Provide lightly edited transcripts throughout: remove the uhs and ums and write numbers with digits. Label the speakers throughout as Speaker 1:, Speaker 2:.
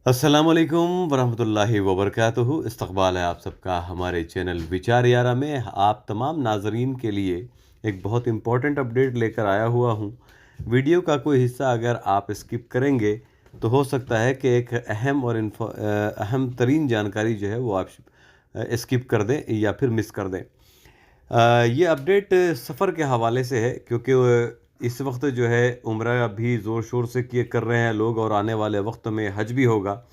Speaker 1: अस्सलामुअलैकुम वरहमतुल्लाहि वबरकातुहू। इस्तक़बाल है आप सबका हमारे चैनल विचार यारा में। आप तमाम नाज़रीन के लिए एक बहुत इम्पोर्टेंट अपडेट लेकर आया हुआ हूँ। वीडियो का कोई हिस्सा अगर आप स्किप करेंगे तो हो सकता है कि एक अहम तरीन जानकारी जो है वो आप स्किप कर दें या फिर मिस कर दें। ये अपडेट सफ़र के हवाले से है, क्योंकि इस वक्त जो है उम्रा भी ज़ोर शोर से किए कर रहे हैं लोग, और आने वाले वक्त में हज भी होगा।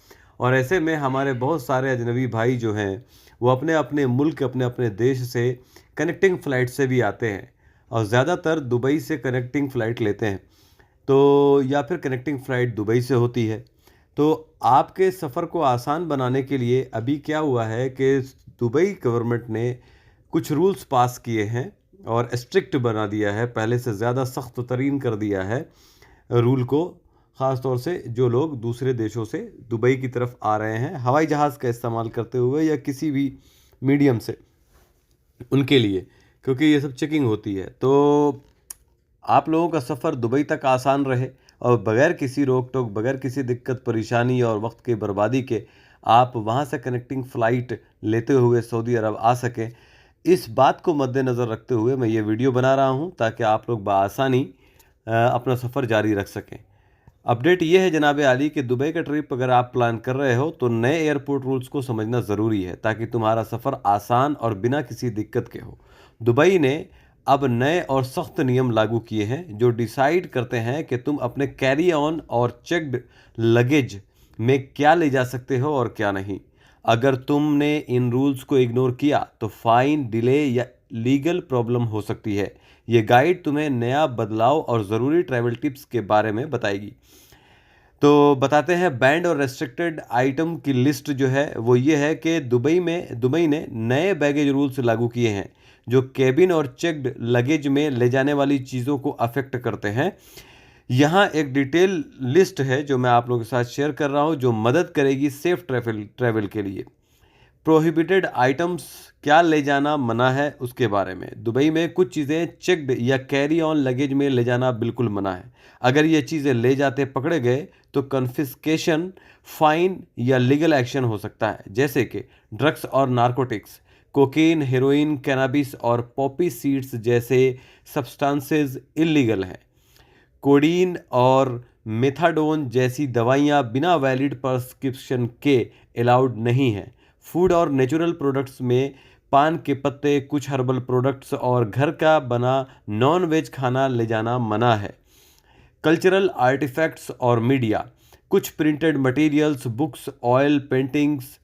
Speaker 1: और ऐसे में हमारे बहुत सारे अजनबी भाई जो हैं वो अपने अपने मुल्क, अपने अपने देश से कनेक्टिंग फ़्लाइट से भी आते हैं, और ज़्यादातर दुबई से कनेक्टिंग फ़्लाइट लेते हैं। तो या फिर कनेक्टिंग फ़्लाइट दुबई से होती है। तो आपके सफ़र को आसान बनाने के लिए अभी क्या हुआ है कि दुबई गवर्नमेंट ने कुछ रूल्स पास किए हैं और स्ट्रिक्ट बना दिया है, पहले से ज़्यादा सख्त तरीन कर दिया है रूल को। ख़ास तौर से जो लोग दूसरे देशों से दुबई की तरफ आ रहे हैं हवाई जहाज़ का इस्तेमाल करते हुए या किसी भी मीडियम से, उनके लिए, क्योंकि ये सब चेकिंग होती है। तो आप लोगों का सफ़र दुबई तक आसान रहे और बग़ैर किसी रोक टोक, बग़ैर किसी दिक्कत परेशानी और वक्त की बर्बादी के आप वहाँ से कनेक्टिंग फ़्लाइट लेते हुए सऊदी अरब आ सकें, इस बात को मद्देनज़र रखते हुए मैं ये वीडियो बना रहा हूँ, ताकि आप लोग बआसानी अपना सफ़र जारी रख सकें। अपडेट ये है जनाब आली कि दुबई का ट्रिप अगर आप प्लान कर रहे हो तो नए एयरपोर्ट रूल्स को समझना ज़रूरी है, ताकि तुम्हारा सफ़र आसान और बिना किसी दिक्कत के हो। दुबई ने अब नए और सख्त नियम लागू किए हैं जो डिसाइड करते हैं कि तुम अपने कैरी ऑन और चेक्ड लगेज में क्या ले जा सकते हो और क्या नहीं। अगर तुमने इन रूल्स को इग्नोर किया तो फ़ाइन, डिले या लीगल प्रॉब्लम हो सकती है। ये गाइड तुम्हें नया बदलाव और ज़रूरी ट्रैवल टिप्स के बारे में बताएगी। तो बताते हैं बैंड और रेस्ट्रिक्टेड आइटम की लिस्ट जो है वो ये है कि दुबई ने नए बैगेज रूल्स लागू किए हैं जो केबिन और चेक्ड लगेज में ले जाने वाली चीज़ों को अफेक्ट करते हैं। यहाँ एक डिटेल लिस्ट है जो मैं आप लोगों के साथ शेयर कर रहा हूँ, जो मदद करेगी सेफ ट्रैवल के लिए। प्रोहिबिटेड आइटम्स, क्या ले जाना मना है उसके बारे में। दुबई में कुछ चीज़ें चेक्ड या कैरी ऑन लगेज में ले जाना बिल्कुल मना है। अगर ये चीज़ें ले जाते पकड़े गए तो कन्फिस्केशन, फाइन या लीगल एक्शन हो सकता है, जैसे कि ड्रग्स और नारकोटिक्स, कोकीन, हेरोइन, कैनाबिस और पॉपी सीड्स जैसे सब्सटेंसेस इलीगल हैं। कोडीन और मेथाडोन जैसी दवाइयाँ बिना वैलिड प्रिस्क्रिप्शन के अलाउड नहीं हैं। फूड और नेचुरल प्रोडक्ट्स में पान के पत्ते, कुछ हर्बल प्रोडक्ट्स और घर का बना नॉन वेज खाना ले जाना मना है। कल्चरल आर्टिफैक्ट्स और मीडिया, कुछ printed materials, books, oil paintings,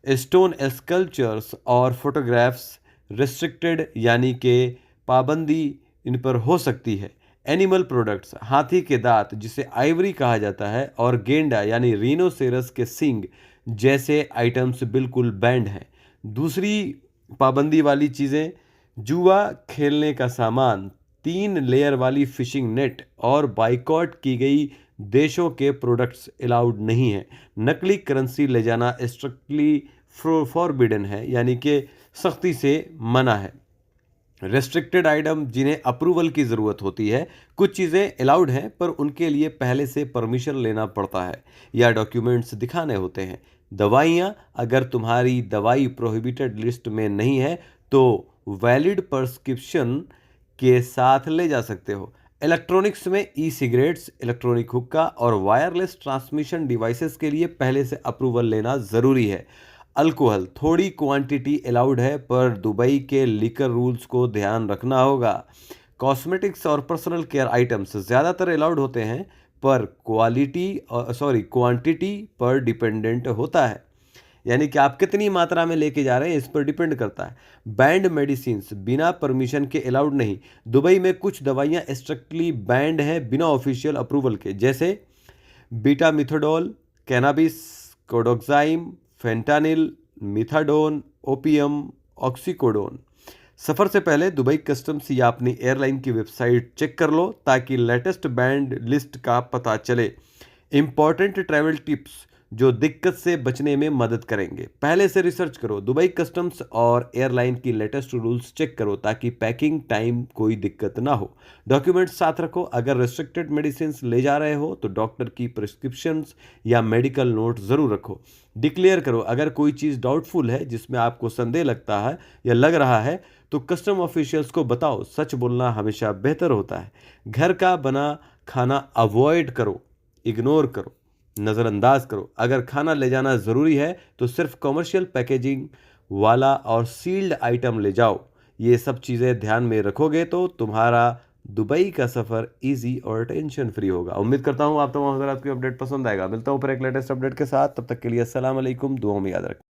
Speaker 1: stone sculptures और फोटोग्राफ्स रिस्ट्रिक्टेड, यानी कि पाबंदी इन पर हो सकती है। एनिमल प्रोडक्ट्स, हाथी के दांत जिसे आइवरी कहा जाता है और गेंडा यानी रीनोसेरस के सींग जैसे आइटम्स बिल्कुल बैंड हैं। दूसरी पाबंदी वाली चीज़ें, जुआ खेलने का सामान, 3 लेयर वाली फिशिंग नेट और बाइकॉट की गई देशों के प्रोडक्ट्स अलाउड नहीं है। नकली करेंसी ले जाना स्ट्रिक्टली फॉरबिडन है, यानी कि सख्ती से मना है। रेस्ट्रिक्टेड आइटम, जिन्हें अप्रूवल की ज़रूरत होती है, कुछ चीज़ें अलाउड हैं पर उनके लिए पहले से परमिशन लेना पड़ता है या डॉक्यूमेंट्स दिखाने होते हैं। दवाइयाँ, अगर तुम्हारी दवाई प्रोहिबिटेड लिस्ट में नहीं है तो वैलिड प्रिस्क्रिप्शन के साथ ले जा सकते हो। इलेक्ट्रॉनिक्स में ई सिगरेट्स, इलेक्ट्रॉनिक हुक्का और वायरलेस ट्रांसमिशन डिवाइसेस के लिए पहले से अप्रूवल लेना ज़रूरी है। अल्कोहल, थोड़ी क्वांटिटी अलाउड है पर दुबई के लिकर रूल्स को ध्यान रखना होगा। कॉस्मेटिक्स और पर्सनल केयर आइटम्स ज़्यादातर अलाउड होते हैं पर क्वांटिटी पर डिपेंडेंट होता है, यानी कि आप कितनी मात्रा में लेके जा रहे हैं इस पर डिपेंड करता है। बैंड मेडिसिन्स बिना परमिशन के अलाउड नहीं। दुबई में कुछ दवाइयाँ स्ट्रिक्टली बैंड हैं बिना ऑफिशियल अप्रूवल के, जैसे betamethadol, cannabis, codoxime, fentanyl, methadone, opium, oxycodone. सफ़र से पहले दुबई कस्टम्स या अपनी एयरलाइन की वेबसाइट चेक कर लो ताकि लेटेस्ट बैंड लिस्ट का पता चले। इम्पॉर्टेंट ट्रैवल टिप्स, जो दिक्कत से बचने में मदद करेंगे। पहले से रिसर्च करो, दुबई कस्टम्स और एयरलाइन की लेटेस्ट रूल्स चेक करो ताकि पैकिंग टाइम कोई दिक्कत ना हो। डॉक्यूमेंट्स साथ रखो, अगर रिस्ट्रिक्टेड मेडिसिन ले जा रहे हो तो डॉक्टर की प्रिस्क्रिप्शंस या मेडिकल नोट ज़रूर रखो। डिक्लेयर करो, अगर कोई चीज़ डाउटफुल है जिसमें आपको संदेह लगता है या लग रहा है तो कस्टम ऑफिशियल्स को बताओ। सच बोलना हमेशा बेहतर होता है। घर का बना खाना अवॉइड करो, इग्नोर करो, नज़रअंदाज करो। अगर खाना ले जाना ज़रूरी है तो सिर्फ कमर्शियल पैकेजिंग वाला और सील्ड आइटम ले जाओ। ये सब चीज़ें ध्यान में रखोगे तो तुम्हारा दुबई का सफ़र इजी और टेंशन फ्री होगा। उम्मीद करता हूँ आप तमाम हज़रात की अपडेट पसंद आएगा। मिलता हूँ फिर एक लेटेस्ट अपडेट के साथ, तब तक के लिए अस्सलाम वालेकुम, दुआओं में याद रखें।